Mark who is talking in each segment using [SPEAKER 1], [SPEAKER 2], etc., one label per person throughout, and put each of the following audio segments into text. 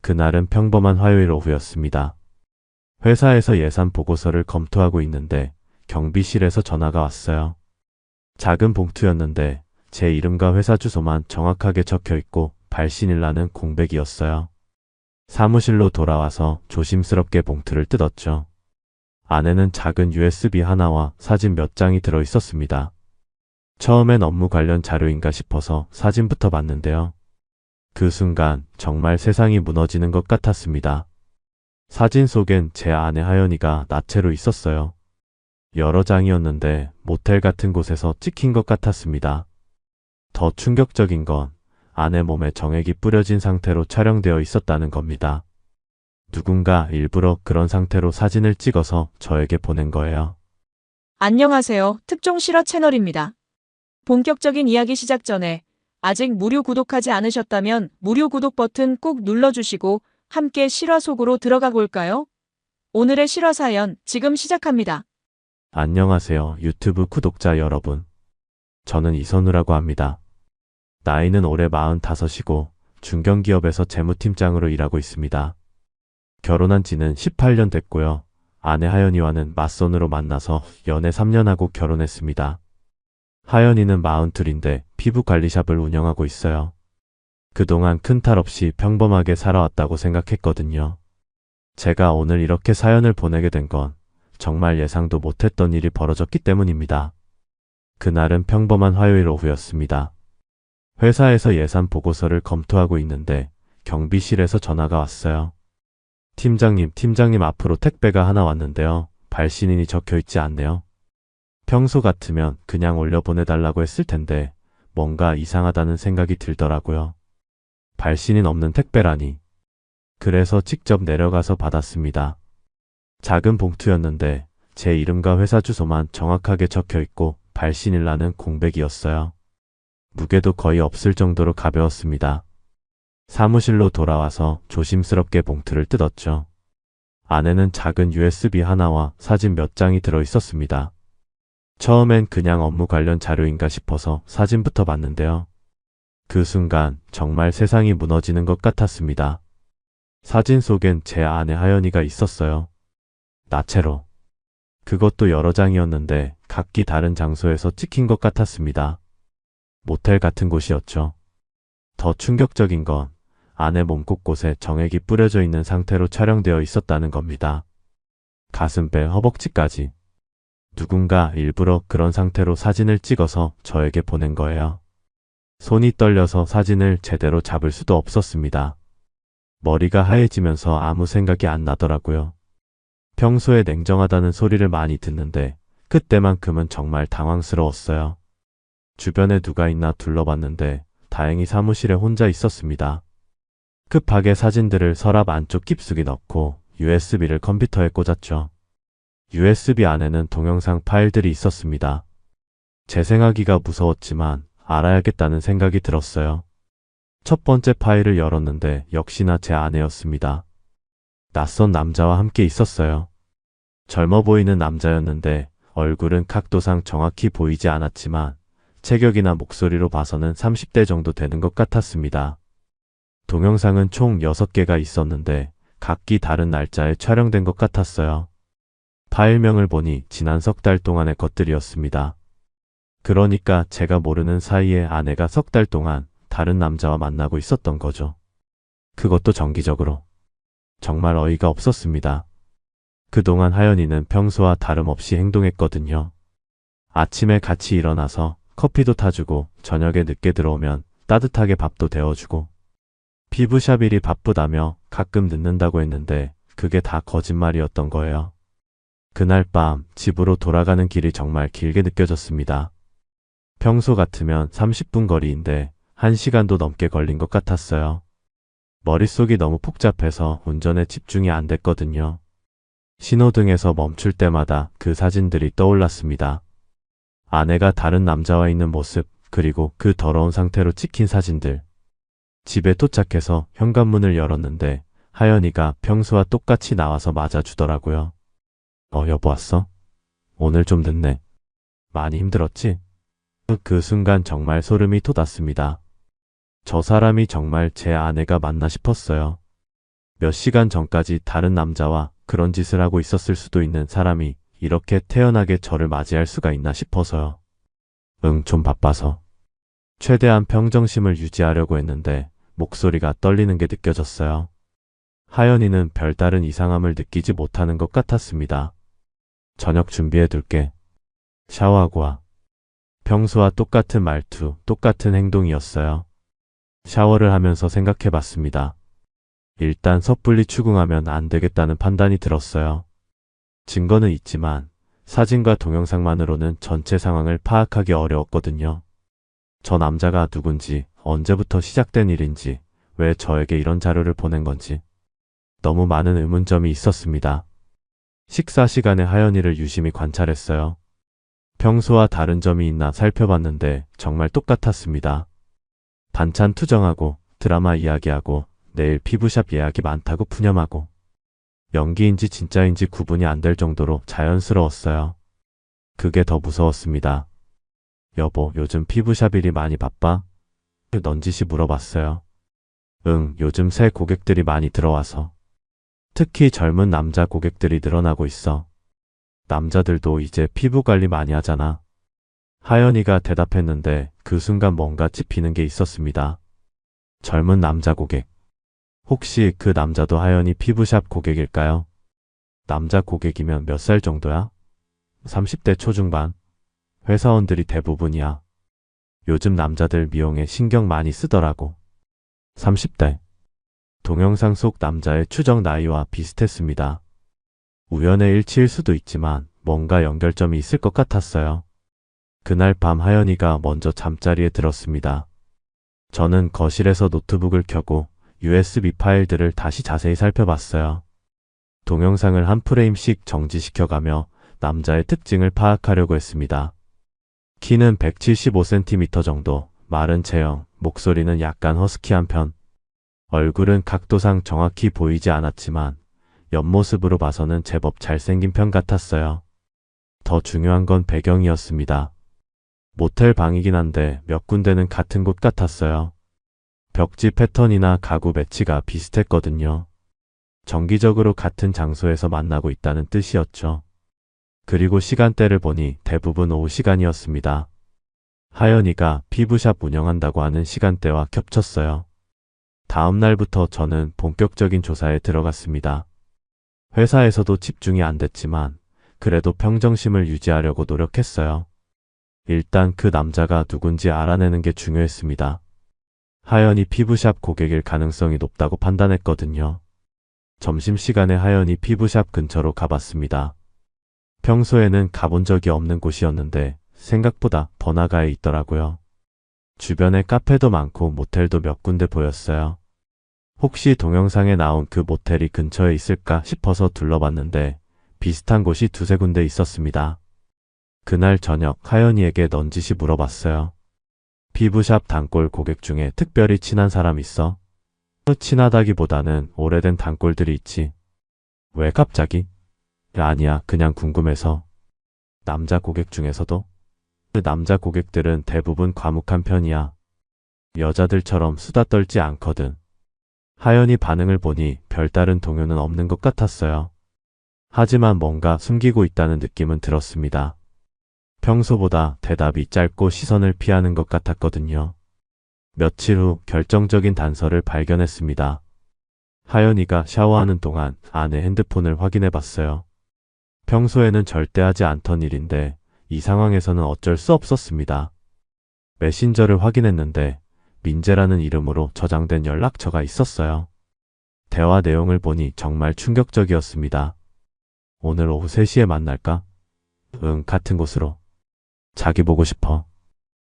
[SPEAKER 1] 그날은 평범한 화요일 오후였습니다. 회사에서 예산 보고서를 검토하고 있는데 경비실에서 전화가 왔어요. 작은 봉투였는데 제 이름과 회사 주소만 정확하게 적혀 있고 발신일 나는 공백이었어요. 사무실로 돌아와서 조심스럽게 봉투를 뜯었죠. 안에는 작은 USB 하나와 사진 몇 장이 들어 있었습니다. 처음엔 업무 관련 자료인가 싶어서 사진부터 봤는데요. 그 순간 정말 세상이 무너지는 것 같았습니다. 사진 속엔 제 아내 하연이가 나체로 있었어요. 여러 장이었는데 모텔 같은 곳에서 찍힌 것 같았습니다. 더 충격적인 건 아내 몸에 정액이 뿌려진 상태로 촬영되어 있었다는 겁니다. 누군가 일부러 그런 상태로 사진을 찍어서 저에게 보낸 거예요.
[SPEAKER 2] 안녕하세요. 특종 실화 채널입니다. 본격적인 이야기 시작 전에 아직 무료 구독하지 않으셨다면 무료 구독 버튼 꼭 눌러주시고 함께 실화 속으로 들어가 볼까요? 오늘의 실화 사연 지금 시작합니다.
[SPEAKER 1] 안녕하세요, 유튜브 구독자 여러분. 저는 이선우라고 합니다. 나이는 올해 45이고 중견기업에서 재무팀장으로 일하고 있습니다. 결혼한 지는 18년 됐고요. 아내 하연이와는 맞선으로 만나서 연애 3년 하고 결혼했습니다. 하연이는 42인데 피부관리샵을 운영하고 있어요. 그동안 큰 탈 없이 평범하게 살아왔다고 생각했거든요. 제가 오늘 이렇게 사연을 보내게 된 건 정말 예상도 못했던 일이 벌어졌기 때문입니다. 그날은 평범한 화요일 오후였습니다. 회사에서 예산 보고서를 검토하고 있는데 경비실에서 전화가 왔어요. 팀장님 앞으로 택배가 하나 왔는데요. 발신인이 적혀 있지 않네요. 평소 같으면 그냥 올려보내달라고 했을 텐데 뭔가 이상하다는 생각이 들더라고요. 발신인 없는 택배라니. 그래서 직접 내려가서 받았습니다. 작은 봉투였는데 제 이름과 회사 주소만 정확하게 적혀 있고 발신일 나는 공백이었어요. 무게도 거의 없을 정도로 가벼웠습니다. 사무실로 돌아와서 조심스럽게 봉투를 뜯었죠. 안에는 작은 USB 하나와 사진 몇 장이 들어 있었습니다. 처음엔 그냥 업무 관련 자료인가 싶어서 사진부터 봤는데요. 그 순간 정말 세상이 무너지는 것 같았습니다. 사진 속엔 제 아내 하연이가 있었어요. 나체로. 그것도 여러 장이었는데 각기 다른 장소에서 찍힌 것 같았습니다. 모텔 같은 곳이었죠. 더 충격적인 건 아내 몸 곳곳에 정액이 뿌려져 있는 상태로 촬영되어 있었다는 겁니다. 가슴배, 허벅지까지. 누군가 일부러 그런 상태로 사진을 찍어서 저에게 보낸 거예요. 손이 떨려서 사진을 제대로 잡을 수도 없었습니다. 머리가 하얘지면서 아무 생각이 안 나더라고요. 평소에 냉정하다는 소리를 많이 듣는데 그때만큼은 정말 당황스러웠어요. 주변에 누가 있나 둘러봤는데 다행히 사무실에 혼자 있었습니다. 급하게 사진들을 서랍 안쪽 깊숙이 넣고 USB를 컴퓨터에 꽂았죠. USB 안에는 동영상 파일들이 있었습니다. 재생하기가 무서웠지만 알아야겠다는 생각이 들었어요. 첫 번째 파일을 열었는데 역시나 제 아내였습니다. 낯선 남자와 함께 있었어요. 젊어 보이는 남자였는데 얼굴은 각도상 정확히 보이지 않았지만 체격이나 목소리로 봐서는 30대 정도 되는 것 같았습니다. 동영상은 총 6개가 있었는데 각기 다른 날짜에 촬영된 것 같았어요. 파일명을 보니 지난 석 달 동안의 것들이었습니다. 그러니까 제가 모르는 사이에 아내가 석 달 동안 다른 남자와 만나고 있었던 거죠. 그것도 정기적으로. 정말 어이가 없었습니다. 그동안 하연이는 평소와 다름없이 행동했거든요. 아침에 같이 일어나서 커피도 타주고 저녁에 늦게 들어오면 따뜻하게 밥도 데워주고 피부샵 일이 바쁘다며 가끔 늦는다고 했는데 그게 다 거짓말이었던 거예요. 그날 밤 집으로 돌아가는 길이 정말 길게 느껴졌습니다. 평소 같으면 30분 거리인데 1시간도 넘게 걸린 것 같았어요. 머릿속이 너무 복잡해서 운전에 집중이 안 됐거든요. 신호등에서 멈출 때마다 그 사진들이 떠올랐습니다. 아내가 다른 남자와 있는 모습, 그리고 그 더러운 상태로 찍힌 사진들. 집에 도착해서 현관문을 열었는데 하연이가 평소와 똑같이 나와서 맞아주더라고요. 여보 왔어? 오늘 좀 늦네. 많이 힘들었지? 그 순간 정말 소름이 돋았습니다. 저 사람이 정말 제 아내가 맞나 싶었어요. 몇 시간 전까지 다른 남자와 그런 짓을 하고 있었을 수도 있는 사람이 이렇게 태연하게 저를 맞이할 수가 있나 싶어서요. 좀 바빠서. 최대한 평정심을 유지하려고 했는데 목소리가 떨리는 게 느껴졌어요. 하연이는 별다른 이상함을 느끼지 못하는 것 같았습니다. 저녁 준비해 둘게. 샤워하고 와. 평소와 똑같은 말투, 똑같은 행동이었어요. 샤워를 하면서 생각해 봤습니다. 일단 섣불리 추궁하면 안 되겠다는 판단이 들었어요. 증거는 있지만 사진과 동영상만으로는 전체 상황을 파악하기 어려웠거든요. 저 남자가 누군지, 언제부터 시작된 일인지, 왜 저에게 이런 자료를 보낸 건지 너무 많은 의문점이 있었습니다. 식사 시간에 하연이를 유심히 관찰했어요. 평소와 다른 점이 있나 살펴봤는데 정말 똑같았습니다. 반찬 투정하고 드라마 이야기하고 내일 피부샵 예약이 많다고 푸념하고 연기인지 진짜인지 구분이 안 될 정도로 자연스러웠어요. 그게 더 무서웠습니다. 여보, 요즘 피부샵 일이 많이 바빠? 넌지시 물어봤어요. 요즘 새 고객들이 많이 들어와서. 특히 젊은 남자 고객들이 늘어나고 있어. 남자들도 이제 피부 관리 많이 하잖아. 하연이가 대답했는데 그 순간 뭔가 찝히는 게 있었습니다. 젊은 남자 고객. 혹시 그 남자도 하연이 피부샵 고객일까요? 남자 고객이면 몇 살 정도야? 30대 초중반. 회사원들이 대부분이야. 요즘 남자들 미용에 신경 많이 쓰더라고. 30대. 동영상 속 남자의 추정 나이와 비슷했습니다. 우연의 일치일 수도 있지만 뭔가 연결점이 있을 것 같았어요. 그날 밤 하연이가 먼저 잠자리에 들었습니다. 저는 거실에서 노트북을 켜고 USB 파일들을 다시 자세히 살펴봤어요. 동영상을 한 프레임씩 정지시켜가며 남자의 특징을 파악하려고 했습니다. 키는 175cm 정도, 마른 체형, 목소리는 약간 허스키한 편. 얼굴은 각도상 정확히 보이지 않았지만 옆모습으로 봐서는 제법 잘생긴 편 같았어요. 더 중요한 건 배경이었습니다. 모텔 방이긴 한데 몇 군데는 같은 곳 같았어요. 벽지 패턴이나 가구 배치가 비슷했거든요. 정기적으로 같은 장소에서 만나고 있다는 뜻이었죠. 그리고 시간대를 보니 대부분 오후 시간이었습니다. 하연이가 피부샵 운영한다고 하는 시간대와 겹쳤어요. 다음 날부터 저는 본격적인 조사에 들어갔습니다. 회사에서도 집중이 안 됐지만 그래도 평정심을 유지하려고 노력했어요. 일단 그 남자가 누군지 알아내는 게 중요했습니다. 하연이 피부샵 고객일 가능성이 높다고 판단했거든요. 점심시간에 하연이 피부샵 근처로 가봤습니다. 평소에는 가본 적이 없는 곳이었는데 생각보다 번화가에 있더라고요. 주변에 카페도 많고 모텔도 몇 군데 보였어요. 혹시 동영상에 나온 그 모텔이 근처에 있을까 싶어서 둘러봤는데 비슷한 곳이 두세 군데 있었습니다. 그날 저녁 하연이에게 넌지시 물어봤어요. 피부샵 단골 고객 중에 특별히 친한 사람 있어? 친하다기보다는 오래된 단골들이 있지. 왜 갑자기? 아니야, 그냥 궁금해서. 남자 고객 중에서도? 남자 고객들은 대부분 과묵한 편이야. 여자들처럼 수다 떨지 않거든. 하연이 반응을 보니 별다른 동요는 없는 것 같았어요. 하지만 뭔가 숨기고 있다는 느낌은 들었습니다. 평소보다 대답이 짧고 시선을 피하는 것 같았거든요. 며칠 후 결정적인 단서를 발견했습니다. 하연이가 샤워하는 동안 아내 핸드폰을 확인해 봤어요. 평소에는 절대 하지 않던 일인데 이 상황에서는 어쩔 수 없었습니다. 메신저를 확인했는데 민재라는 이름으로 저장된 연락처가 있었어요. 대화 내용을 보니 정말 충격적이었습니다. 오늘 오후 3시에 만날까? 같은 곳으로. 자기 보고 싶어.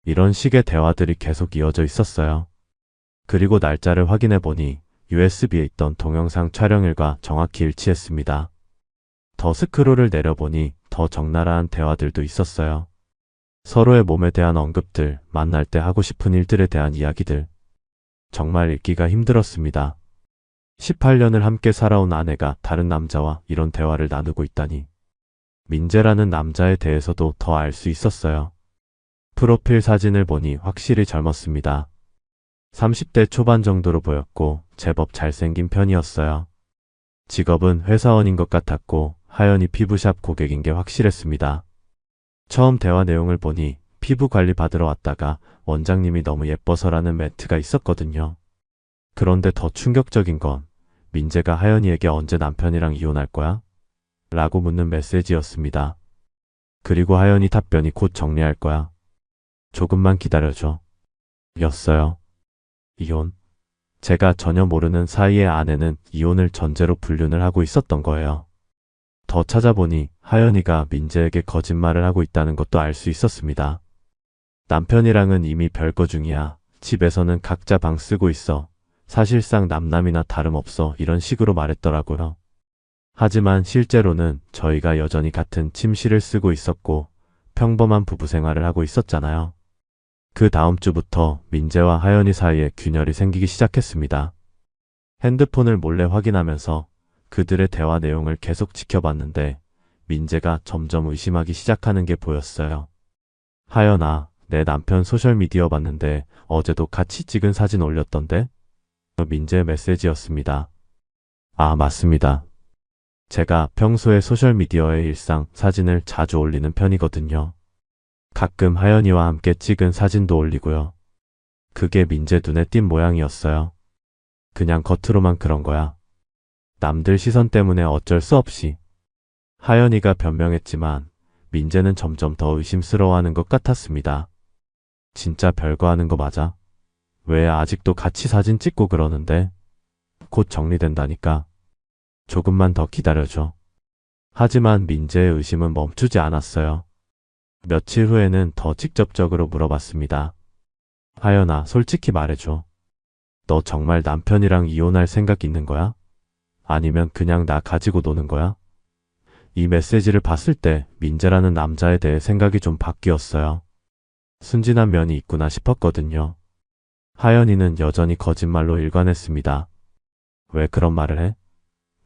[SPEAKER 1] 이런 식의 대화들이 계속 이어져 있었어요. 그리고 날짜를 확인해 보니 USB에 있던 동영상 촬영일과 정확히 일치했습니다. 더 스크롤을 내려보니 더 적나라한 대화들도 있었어요. 서로의 몸에 대한 언급들, 만날 때 하고 싶은 일들에 대한 이야기들. 정말 읽기가 힘들었습니다. 18년을 함께 살아온 아내가 다른 남자와 이런 대화를 나누고 있다니. 민재라는 남자에 대해서도 더 알 수 있었어요. 프로필 사진을 보니 확실히 젊었습니다. 30대 초반 정도로 보였고 제법 잘생긴 편이었어요. 직업은 회사원인 것 같았고 하연이 피부샵 고객인 게 확실했습니다. 처음 대화 내용을 보니 피부 관리 받으러 왔다가 원장님이 너무 예뻐서라는 멘트가 있었거든요. 그런데 더 충격적인 건 민재가 하연이에게 언제 남편이랑 이혼할 거야? 라고 묻는 메시지였습니다. 그리고 하연이 답변이 곧 정리할 거야. 조금만 기다려줘. 였어요. 이혼. 제가 전혀 모르는 사이에 아내는 이혼을 전제로 불륜을 하고 있었던 거예요. 더 찾아보니 하연이가 민재에게 거짓말을 하고 있다는 것도 알 수 있었습니다. 남편이랑은 이미 별거 중이야. 집에서는 각자 방 쓰고 있어. 사실상 남남이나 다름없어. 이런 식으로 말했더라고요. 하지만 실제로는 저희가 여전히 같은 침실을 쓰고 있었고 평범한 부부 생활을 하고 있었잖아요. 그 다음 주부터 민재와 하연이 사이에 균열이 생기기 시작했습니다. 핸드폰을 몰래 확인하면서 그들의 대화 내용을 계속 지켜봤는데 민재가 점점 의심하기 시작하는 게 보였어요. 하연아, 내 남편 소셜미디어 봤는데 어제도 같이 찍은 사진 올렸던데? 민재의 메시지였습니다. 아, 맞습니다. 제가 평소에 소셜미디어에 일상 사진을 자주 올리는 편이거든요. 가끔 하연이와 함께 찍은 사진도 올리고요. 그게 민재 눈에 띈 모양이었어요. 그냥 겉으로만 그런 거야. 남들 시선 때문에 어쩔 수 없이. 하연이가 변명했지만 민재는 점점 더 의심스러워하는 것 같았습니다. 진짜 별거 하는 거 맞아? 왜 아직도 같이 사진 찍고 그러는데? 곧 정리된다니까. 조금만 더 기다려줘. 하지만 민재의 의심은 멈추지 않았어요. 며칠 후에는 더 직접적으로 물어봤습니다. 하연아, 솔직히 말해줘. 너 정말 남편이랑 이혼할 생각 있는 거야? 아니면 그냥 나 가지고 노는 거야? 이 메시지를 봤을 때 민재라는 남자에 대해 생각이 좀 바뀌었어요. 순진한 면이 있구나 싶었거든요. 하연이는 여전히 거짓말로 일관했습니다. 왜 그런 말을 해?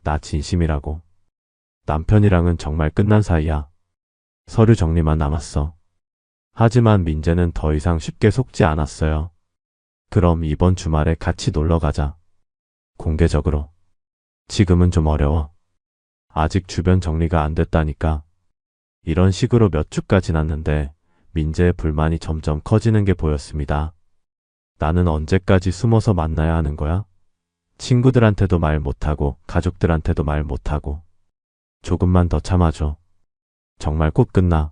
[SPEAKER 1] 나 진심이라고. 남편이랑은 정말 끝난 사이야. 서류 정리만 남았어. 하지만 민재는 더 이상 쉽게 속지 않았어요. 그럼 이번 주말에 같이 놀러 가자. 공개적으로. 지금은 좀 어려워. 아직 주변 정리가 안 됐다니까. 이런 식으로 몇 주가 지났는데 민재의 불만이 점점 커지는 게 보였습니다. 나는 언제까지 숨어서 만나야 하는 거야? 친구들한테도 말 못하고 가족들한테도 말 못하고. 조금만 더 참아줘. 정말 곧 끝나.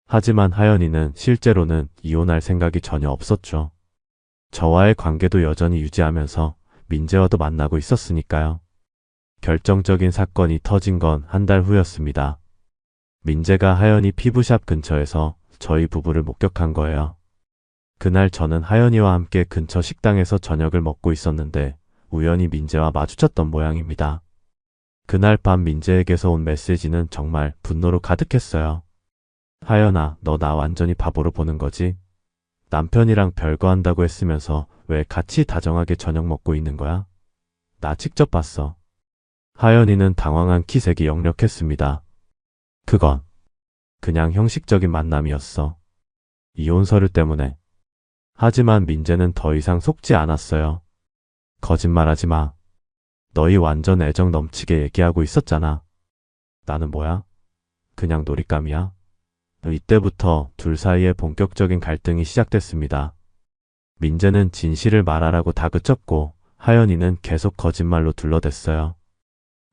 [SPEAKER 1] 하지만 하연이는 실제로는 이혼할 생각이 전혀 없었죠. 저와의 관계도 여전히 유지하면서 민재와도 만나고 있었으니까요. 결정적인 사건이 터진 건 한 달 후였습니다. 민재가 하연이 피부샵 근처에서 저희 부부를 목격한 거예요. 그날 저는 하연이와 함께 근처 식당에서 저녁을 먹고 있었는데 우연히 민재와 마주쳤던 모양입니다. 그날 밤 민재에게서 온 메시지는 정말 분노로 가득했어요. 하연아, 너 나 완전히 바보로 보는 거지? 남편이랑 별거 한다고 했으면서 왜 같이 다정하게 저녁 먹고 있는 거야? 나 직접 봤어. 하연이는 당황한 기색이 역력했습니다. 그건 그냥 형식적인 만남이었어. 이혼 서류 때문에. 하지만 민재는 더 이상 속지 않았어요. 거짓말하지 마. 너희 완전 애정 넘치게 얘기하고 있었잖아. 나는 뭐야? 그냥 놀잇감이야? 이때부터 둘 사이에 본격적인 갈등이 시작됐습니다. 민재는 진실을 말하라고 다그쳤고 하연이는 계속 거짓말로 둘러댔어요.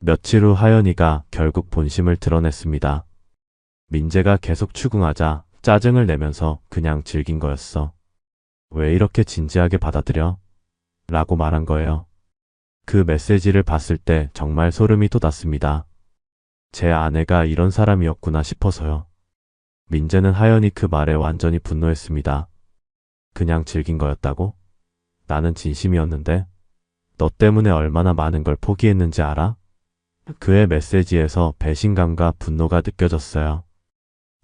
[SPEAKER 1] 며칠 후 하연이가 결국 본심을 드러냈습니다. 민재가 계속 추궁하자 짜증을 내면서 그냥 즐긴 거였어. 왜 이렇게 진지하게 받아들여? 라고 말한 거예요. 그 메시지를 봤을 때 정말 소름이 돋았습니다. 제 아내가 이런 사람이었구나 싶어서요. 민재는 하연이 그 말에 완전히 분노했습니다. 그냥 즐긴 거였다고? 나는 진심이었는데? 너 때문에 얼마나 많은 걸 포기했는지 알아? 그의 메시지에서 배신감과 분노가 느껴졌어요.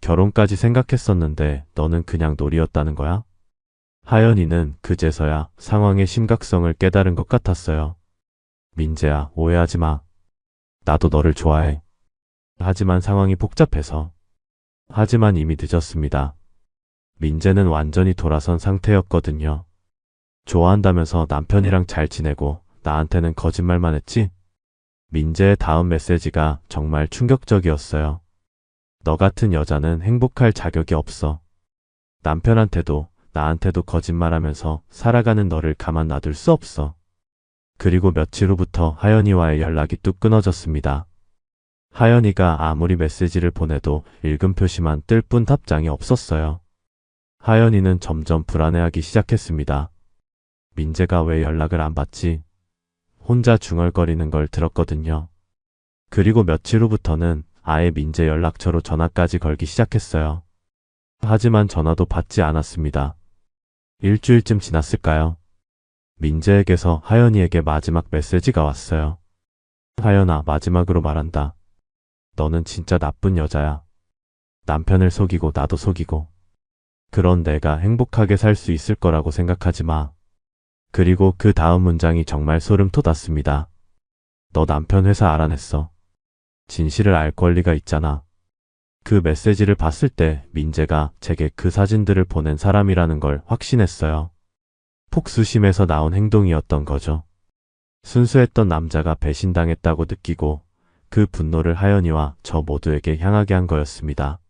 [SPEAKER 1] 결혼까지 생각했었는데 너는 그냥 놀이였다는 거야? 하연이는 그제서야 상황의 심각성을 깨달은 것 같았어요. 민재야, 오해하지 마. 나도 너를 좋아해. 하지만 상황이 복잡해서. 하지만 이미 늦었습니다. 민재는 완전히 돌아선 상태였거든요. 좋아한다면서 남편이랑 잘 지내고 나한테는 거짓말만 했지? 민재의 다음 메시지가 정말 충격적이었어요. 너 같은 여자는 행복할 자격이 없어. 남편한테도 나한테도 거짓말하면서 살아가는 너를 가만 놔둘 수 없어. 그리고 며칠 후부터 하연이와의 연락이 뚝 끊어졌습니다. 하연이가 아무리 메시지를 보내도 읽음 표시만 뜰 뿐 답장이 없었어요. 하연이는 점점 불안해하기 시작했습니다. 민재가 왜 연락을 안 받지? 혼자 중얼거리는 걸 들었거든요. 그리고 며칠 후부터는 아예 민재 연락처로 전화까지 걸기 시작했어요. 하지만 전화도 받지 않았습니다. 일주일쯤 지났을까요? 민재에게서 하연이에게 마지막 메시지가 왔어요. 하연아, 마지막으로 말한다. 너는 진짜 나쁜 여자야. 남편을 속이고 나도 속이고. 그런 내가 행복하게 살 수 있을 거라고 생각하지 마. 그리고 그 다음 문장이 정말 소름 돋았습니다. 너 남편 회사 알아냈어. 진실을 알 권리가 있잖아. 그 메시지를 봤을 때 민재가 제게 그 사진들을 보낸 사람이라는 걸 확신했어요. 폭수심에서 나온 행동이었던 거죠. 순수했던 남자가 배신당했다고 느끼고 그 분노를 하연이와 저 모두에게 향하게 한 거였습니다.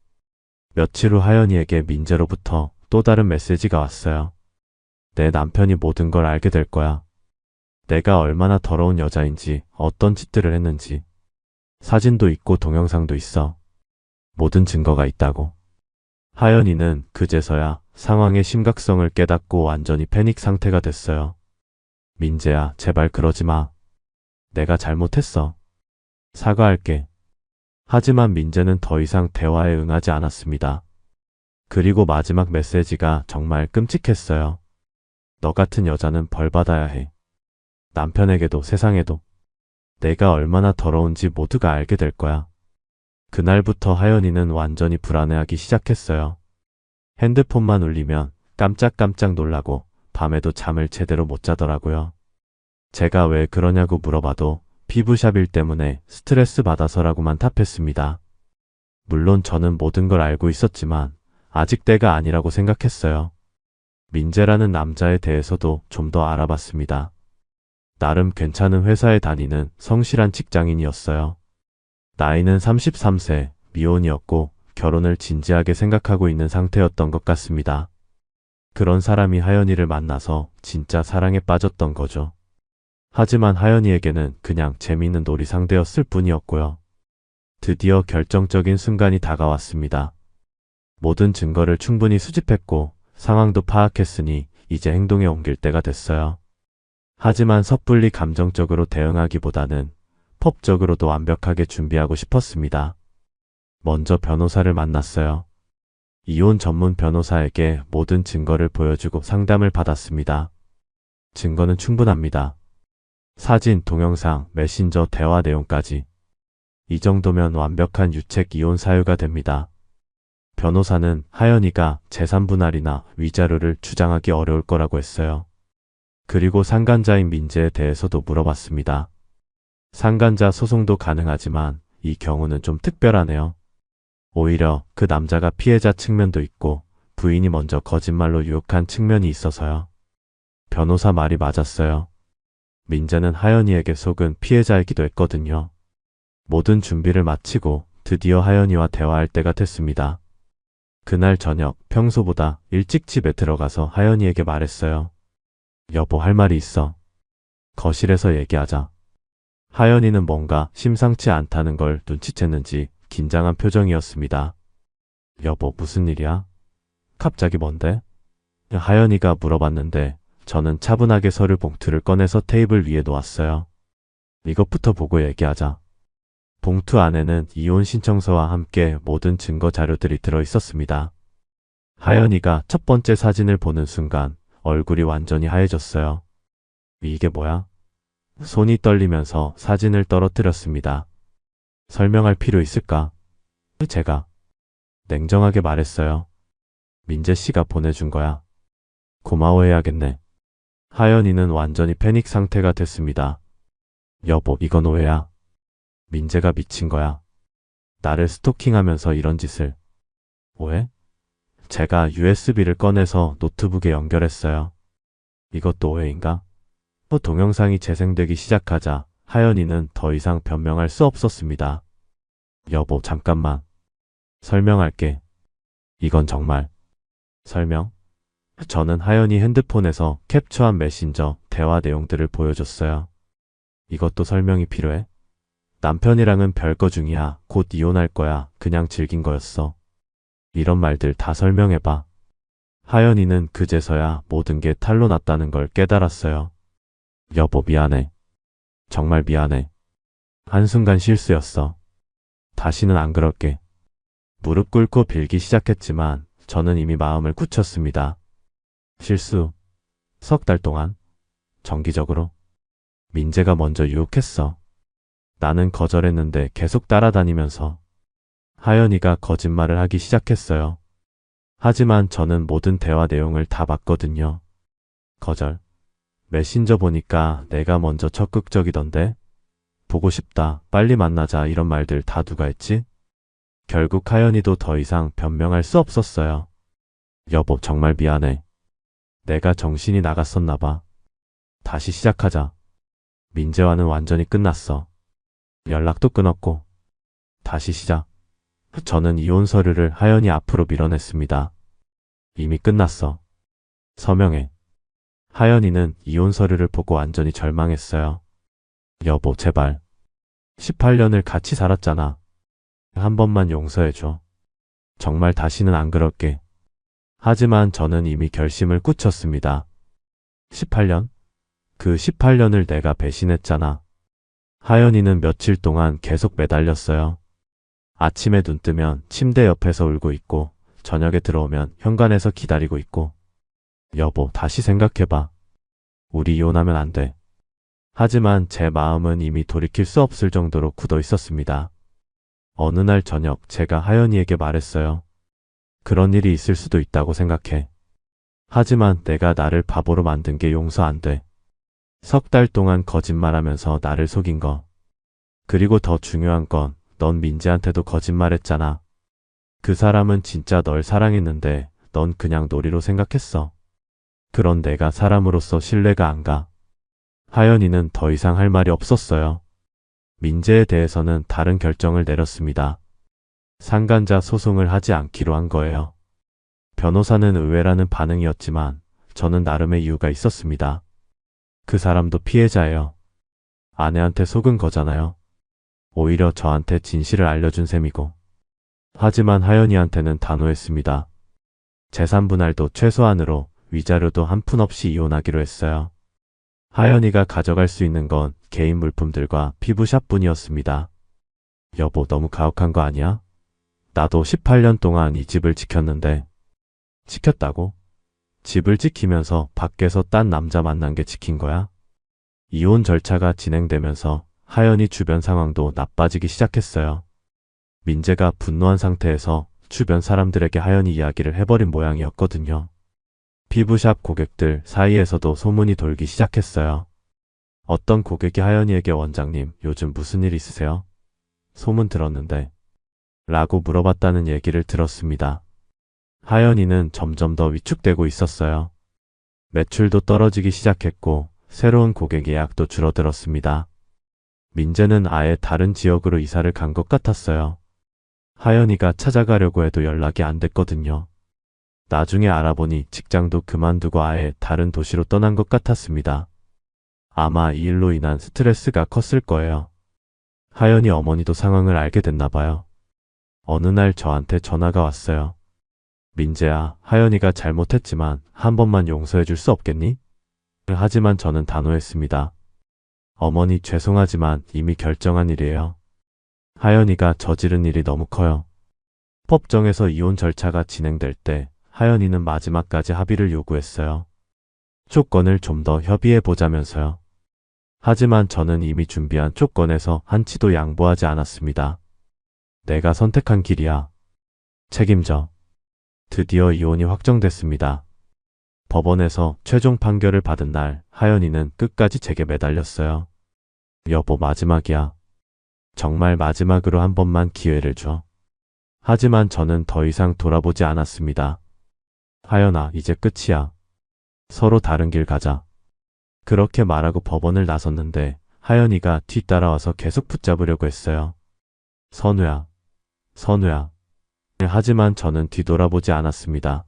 [SPEAKER 1] 며칠 후 하연이에게 민재로부터 또 다른 메시지가 왔어요. 내 남편이 모든 걸 알게 될 거야. 내가 얼마나 더러운 여자인지, 어떤 짓들을 했는지. 사진도 있고 동영상도 있어. 모든 증거가 있다고. 하연이는 그제서야 상황의 심각성을 깨닫고 완전히 패닉 상태가 됐어요. 민재야, 제발 그러지 마. 내가 잘못했어. 사과할게. 하지만 민재는 더 이상 대화에 응하지 않았습니다. 그리고 마지막 메시지가 정말 끔찍했어요. 너 같은 여자는 벌 받아야 해. 남편에게도 세상에도. 내가 얼마나 더러운지 모두가 알게 될 거야. 그날부터 하연이는 완전히 불안해하기 시작했어요. 핸드폰만 울리면 깜짝깜짝 놀라고 밤에도 잠을 제대로 못 자더라고요. 제가 왜 그러냐고 물어봐도 피부샵 일 때문에 스트레스 받아서라고만 답했습니다. 물론 저는 모든 걸 알고 있었지만 아직 때가 아니라고 생각했어요. 민재라는 남자에 대해서도 좀 더 알아봤습니다. 나름 괜찮은 회사에 다니는 성실한 직장인이었어요. 나이는 33세, 미혼이었고 결혼을 진지하게 생각하고 있는 상태였던 것 같습니다. 그런 사람이 하연이를 만나서 진짜 사랑에 빠졌던 거죠. 하지만 하연이에게는 그냥 재미있는 놀이 상대였을 뿐이었고요. 드디어 결정적인 순간이 다가왔습니다. 모든 증거를 충분히 수집했고 상황도 파악했으니 이제 행동에 옮길 때가 됐어요. 하지만 섣불리 감정적으로 대응하기보다는 법적으로도 완벽하게 준비하고 싶었습니다. 먼저 변호사를 만났어요. 이혼 전문 변호사에게 모든 증거를 보여주고 상담을 받았습니다. 증거는 충분합니다. 사진, 동영상, 메신저 대화 내용까지. 이 정도면 완벽한 유책 이혼 사유가 됩니다. 변호사는 하연이가 재산 분할이나 위자료를 주장하기 어려울 거라고 했어요. 그리고 상간자인 민재에 대해서도 물어봤습니다. 상간자 소송도 가능하지만 이 경우는 좀 특별하네요. 오히려 그 남자가 피해자 측면도 있고 부인이 먼저 거짓말로 유혹한 측면이 있어서요. 변호사 말이 맞았어요. 민재는 하연이에게 속은 피해자이기도 했거든요. 모든 준비를 마치고 드디어 하연이와 대화할 때가 됐습니다. 그날 저녁 평소보다 일찍 집에 들어가서 하연이에게 말했어요. 여보, 할 말이 있어. 거실에서 얘기하자. 하연이는 뭔가 심상치 않다는 걸 눈치챘는지 긴장한 표정이었습니다. 여보, 무슨 일이야? 갑자기 뭔데? 하연이가 물어봤는데 저는 차분하게 서류 봉투를 꺼내서 테이블 위에 놓았어요. 이것부터 보고 얘기하자. 봉투 안에는 이혼 신청서와 함께 모든 증거 자료들이 들어 있었습니다. 하연이가 첫 번째 사진을 보는 순간 얼굴이 완전히 하얘졌어요. 이게 뭐야? 손이 떨리면서 사진을 떨어뜨렸습니다. 설명할 필요 있을까? 제가 냉정하게 말했어요. 민재 씨가 보내준 거야. 고마워해야겠네. 하연이는 완전히 패닉 상태가 됐습니다. 여보, 이건 오해야. 민재가 미친 거야. 나를 스토킹하면서 이런 짓을. 오해? 제가 USB를 꺼내서 노트북에 연결했어요. 이것도 오해인가? 동영상이 재생되기 시작하자 하연이는 더 이상 변명할 수 없었습니다. 여보, 잠깐만. 설명할게. 이건 정말. 설명? 저는 하연이 핸드폰에서 캡처한 메신저 대화 내용들을 보여줬어요. 이것도 설명이 필요해? 남편이랑은 별거 중이야. 곧 이혼할 거야. 그냥 즐긴 거였어. 이런 말들 다 설명해봐. 하연이는 그제서야 모든 게 탄로 났다는 걸 깨달았어요. 여보, 미안해. 정말 미안해. 한순간 실수였어. 다시는 안 그럴게. 무릎 꿇고 빌기 시작했지만 저는 이미 마음을 굳혔습니다. 실수. 석 달 동안. 정기적으로. 민재가 먼저 유혹했어. 나는 거절했는데 계속 따라다니면서 하연이가 거짓말을 하기 시작했어요. 하지만 저는 모든 대화 내용을 다 봤거든요. 거절. 메신저 보니까 내가 먼저 적극적이던데? 보고 싶다, 빨리 만나자 이런 말들 다 누가 했지? 결국 하연이도 더 이상 변명할 수 없었어요. 여보, 정말 미안해. 내가 정신이 나갔었나 봐. 다시 시작하자. 민재와는 완전히 끝났어. 연락도 끊었고. 다시 시작. 저는 이혼 서류를 하연이 앞으로 밀어냈습니다. 이미 끝났어. 서명해. 하연이는 이혼 서류를 보고 완전히 절망했어요. 여보, 제발. 18년을 같이 살았잖아. 한 번만 용서해줘. 정말 다시는 안 그럴게. 하지만 저는 이미 결심을 굳혔습니다. 18년? 그 18년을 내가 배신했잖아. 하연이는 며칠 동안 계속 매달렸어요. 아침에 눈 뜨면 침대 옆에서 울고 있고, 저녁에 들어오면 현관에서 기다리고 있고. 여보, 다시 생각해봐. 우리 이혼하면 안 돼. 하지만 제 마음은 이미 돌이킬 수 없을 정도로 굳어 있었습니다. 어느 날 저녁 제가 하연이에게 말했어요. 그런 일이 있을 수도 있다고 생각해. 하지만 내가 나를 바보로 만든 게 용서 안 돼. 석 달 동안 거짓말하면서 나를 속인 거. 그리고 더 중요한 건 넌 민재한테도 거짓말했잖아. 그 사람은 진짜 널 사랑했는데 넌 그냥 놀이로 생각했어. 그런 내가 사람으로서 신뢰가 안 가. 하연이는 더 이상 할 말이 없었어요. 민재에 대해서는 다른 결정을 내렸습니다. 상간자 소송을 하지 않기로 한 거예요. 변호사는 의외라는 반응이었지만 저는 나름의 이유가 있었습니다. 그 사람도 피해자예요. 아내한테 속은 거잖아요. 오히려 저한테 진실을 알려준 셈이고. 하지만 하연이한테는 단호했습니다. 재산 분할도 최소한으로 위자료도 한 푼 없이 이혼하기로 했어요. 하연이가 가져갈 수 있는 건 개인 물품들과 피부샵 뿐이었습니다. 여보, 너무 가혹한 거 아니야? 나도 18년 동안 이 집을 지켰는데. 지켰다고? 집을 지키면서 밖에서 딴 남자 만난 게 지킨 거야? 이혼 절차가 진행되면서 하연이 주변 상황도 나빠지기 시작했어요. 민재가 분노한 상태에서 주변 사람들에게 하연이 이야기를 해버린 모양이었거든요. 피부샵 고객들 사이에서도 소문이 돌기 시작했어요. 어떤 고객이 하연이에게 원장님, 요즘 무슨 일 있으세요? 소문 들었는데. 라고 물어봤다는 얘기를 들었습니다. 하연이는 점점 더 위축되고 있었어요. 매출도 떨어지기 시작했고 새로운 고객 예약도 줄어들었습니다. 민재는 아예 다른 지역으로 이사를 간 것 같았어요. 하연이가 찾아가려고 해도 연락이 안 됐거든요. 나중에 알아보니 직장도 그만두고 아예 다른 도시로 떠난 것 같았습니다. 아마 이 일로 인한 스트레스가 컸을 거예요. 하연이 어머니도 상황을 알게 됐나 봐요. 어느 날 저한테 전화가 왔어요. 민재야, 하연이가 잘못했지만 한 번만 용서해 줄 수 없겠니? 하지만 저는 단호했습니다. 어머니, 죄송하지만 이미 결정한 일이에요. 하연이가 저지른 일이 너무 커요. 법정에서 이혼 절차가 진행될 때 하연이는 마지막까지 합의를 요구했어요. 조건을 좀 더 협의해 보자면서요. 하지만 저는 이미 준비한 조건에서 한치도 양보하지 않았습니다. 내가 선택한 길이야. 책임져. 드디어 이혼이 확정됐습니다. 법원에서 최종 판결을 받은 날 하연이는 끝까지 제게 매달렸어요. 여보, 마지막이야. 정말 마지막으로 한 번만 기회를 줘. 하지만 저는 더 이상 돌아보지 않았습니다. 하연아, 이제 끝이야. 서로 다른 길 가자. 그렇게 말하고 법원을 나섰는데 하연이가 뒤따라와서 계속 붙잡으려고 했어요. 선우야, 선우야. 하지만 저는 뒤돌아보지 않았습니다.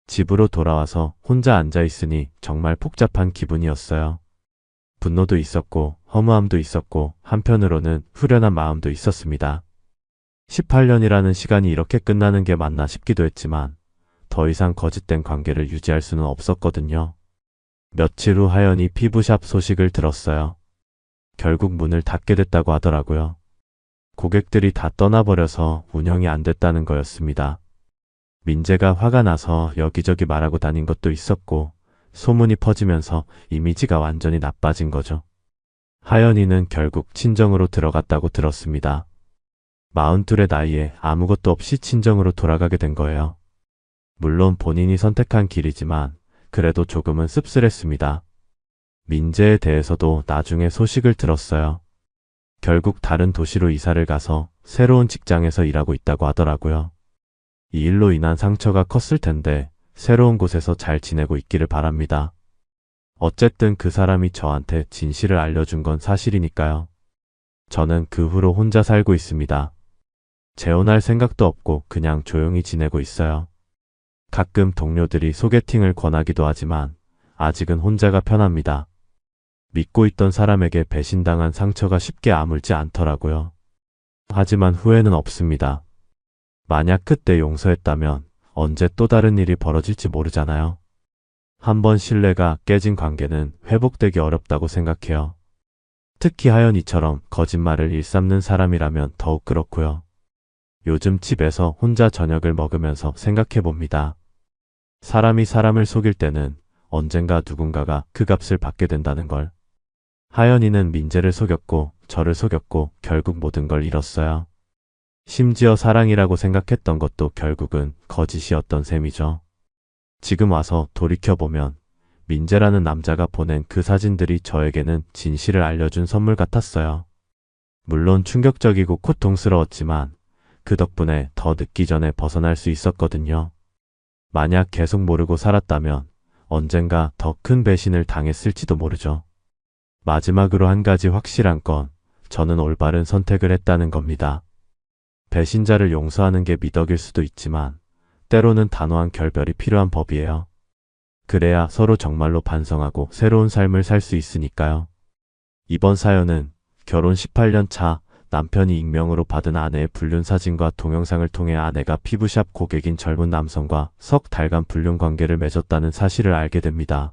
[SPEAKER 1] 집으로 돌아와서 혼자 앉아 있으니 정말 복잡한 기분이었어요. 분노도 있었고, 허무함도 있었고, 한편으로는 후련한 마음도 있었습니다. 18년이라는 시간이 이렇게 끝나는 게 맞나 싶기도 했지만, 더 이상 거짓된 관계를 유지할 수는 없었거든요. 며칠 후 하연이 피부샵 소식을 들었어요. 결국 문을 닫게 됐다고 하더라고요. 고객들이 다 떠나버려서 운영이 안 됐다는 거였습니다. 민재가 화가 나서 여기저기 말하고 다닌 것도 있었고, 소문이 퍼지면서 이미지가 완전히 나빠진 거죠. 하연이는 결국 친정으로 들어갔다고 들었습니다. 42의 나이에 아무것도 없이 친정으로 돌아가게 된 거예요. 물론 본인이 선택한 길이지만 그래도 조금은 씁쓸했습니다. 민재에 대해서도 나중에 소식을 들었어요. 결국 다른 도시로 이사를 가서 새로운 직장에서 일하고 있다고 하더라고요. 이 일로 인한 상처가 컸을 텐데 새로운 곳에서 잘 지내고 있기를 바랍니다. 어쨌든 그 사람이 저한테 진실을 알려준 건 사실이니까요. 저는 그 후로 혼자 살고 있습니다. 재혼할 생각도 없고 그냥 조용히 지내고 있어요. 가끔 동료들이 소개팅을 권하기도 하지만 아직은 혼자가 편합니다. 믿고 있던 사람에게 배신당한 상처가 쉽게 아물지 않더라고요. 하지만 후회는 없습니다. 만약 그때 용서했다면 언제 또 다른 일이 벌어질지 모르잖아요. 한번 신뢰가 깨진 관계는 회복되기 어렵다고 생각해요. 특히 하연이처럼 거짓말을 일삼는 사람이라면 더욱 그렇고요. 요즘 집에서 혼자 저녁을 먹으면서 생각해 봅니다. 사람이 사람을 속일 때는 언젠가 누군가가 그 값을 받게 된다는 걸. 하연이는 민재를 속였고 저를 속였고 결국 모든 걸 잃었어요. 심지어 사랑이라고 생각했던 것도 결국은 거짓이었던 셈이죠. 지금 와서 돌이켜보면 민재라는 남자가 보낸 그 사진들이 저에게는 진실을 알려준 선물 같았어요. 물론 충격적이고 고통스러웠지만 그 덕분에 더 늦기 전에 벗어날 수 있었거든요. 만약 계속 모르고 살았다면 언젠가 더 큰 배신을 당했을지도 모르죠. 마지막으로 한 가지 확실한 건 저는 올바른 선택을 했다는 겁니다. 배신자를 용서하는 게 미덕일 수도 있지만 때로는 단호한 결별이 필요한 법이에요. 그래야 서로 정말로 반성하고 새로운 삶을 살 수 있으니까요. 이번 사연은 결혼 18년 차 남편이 익명으로 받은 아내의 불륜 사진과 동영상을 통해 아내가 피부샵 고객인 젊은 남성과 석 달간 불륜 관계를 맺었다는 사실을 알게 됩니다.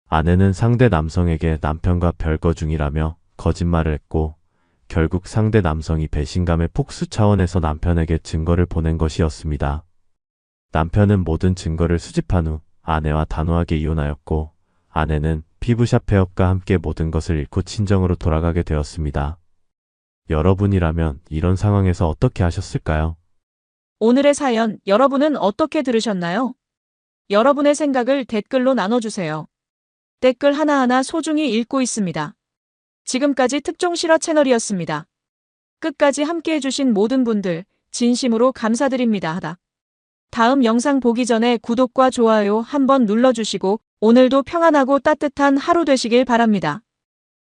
[SPEAKER 1] 아내는 상대 남성에게 남편과 별거 중이라며 거짓말을 했고 결국 상대 남성이 배신감의 폭수 차원에서 남편에게 증거를 보낸 것이었습니다. 남편은 모든 증거를 수집한 후 아내와 단호하게 이혼하였고 아내는 피부샵 폐업과 함께 모든 것을 잃고 친정으로 돌아가게 되었습니다. 여러분이라면 이런 상황에서 어떻게 하셨을까요?
[SPEAKER 2] 오늘의 사연 여러분은 어떻게 들으셨나요? 여러분의 생각을 댓글로 나눠주세요. 댓글 하나하나 소중히 읽고 있습니다. 지금까지 특종 실화 채널이었습니다. 끝까지 함께해주신 모든 분들 진심으로 감사드립니다. 다음 영상 보기 전에 구독과 좋아요 한번 눌러주시고 오늘도 평안하고 따뜻한 하루 되시길 바랍니다.